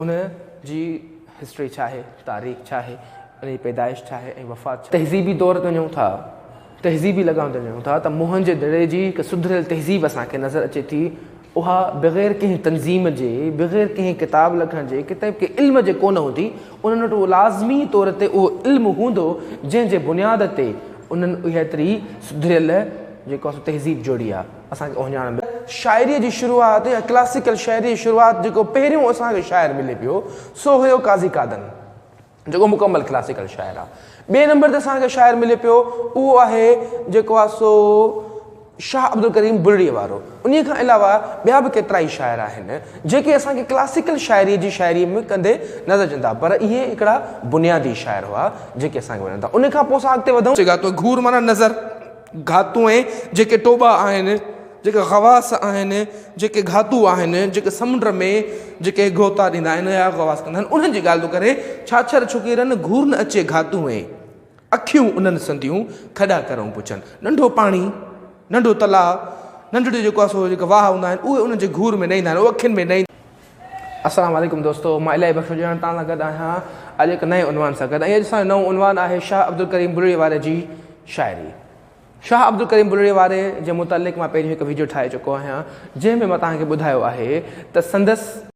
उन जी हिस्ट्री छा आहे, तारीख़ छा आहे, उन जी पैदाइश छा आहे ऐं वफ़ात छा आहे। तहज़ीबी दौर ते वञूं था, तहज़ीबी लॻाम ते वञूं था त मुंहं जे दड़े जी हिकु सुधरियल तहज़ीब असांखे नज़र अचे थी। उहा बग़ैर कंहिं तनज़ीम जे, बग़ैर कंहिं किताब लिखण जे, किताब के इल्म जे कोन हूंदी। उन्हनि वटि उहो लाज़मी तौर ते उहो इल्मु हूंदो जंहिंजे बुनियाद ते उन्हनि उहा एतिरी सुधरियल जेको आहे तहज़ीब जोड़ी आहे असांखे उहिञाण में। शाइरीअ जी शुरूआत या क्लासिकल शाइरी जी शुरूआत जेको पहिरियों असांखे शाइर मिले पियो सो हुयो काज़ी कादन, जेको मुकमल क्लासिकल शाइर आहे। ॿिए नंबर ते असांखे शाइर मिले पियो उहो आहे जेको आहे सो शाह अब्दुल करीम बुलड़ीअ वारो। उन खां अलावा ॿिया बि केतिरा ई शाइर आहिनि जेके असांखे क्लासिकल शाइरी जी शाइरी में कंदे नज़र अचनि था, पर इहे हिकिड़ा बुनियादी शाइर हुआ जेके असांखे वणनि था। उन खां पोइ असां अॻिते वधूं। घूर माना नज़र, घातू ऐं जेके टोबा आहिनि, जेके ख़वास आहिनि, जेके घातू आहिनि, जेके समुंड में जेके गोता ॾींदा आहिनि या ख़वास कंदा आहिनि, उन्हनि जी ॻाल्हि थो करे। छाछर छुकीरनि घूर न अचे घातू ऐं अखियूं उन्हनि संदियूं खॾा करूं पुछनि। नंढो पाणी, नंढो तलाउ, नंढड़ो जेको आहे सो जेके वाह हूंदा आहिनि उहे उन्हनि जे घूर में न ईंदा आहिनि, उहे अखियुनि में न ईंदा। अस्सलाम वालेकुम दोस्तो, मां इलाही बख़्शो ॼाण तव्हां सां गॾु आहियां अॼु हिकु नए उनवान सां गॾु। ऐं अॼु असांजो नओं उनवान आहे शाह अब्दुल करीम बुलड़ीअ वारे जी शाइरी। शाह अब्दुल करीम बुलड़ीअ वारे जे मुतालिक़ मां पहिरियों हिकु वीडियो ठाहे चुको आहियां जंहिंमें मां तव्हांखे ॿुधायो आहे त संदसि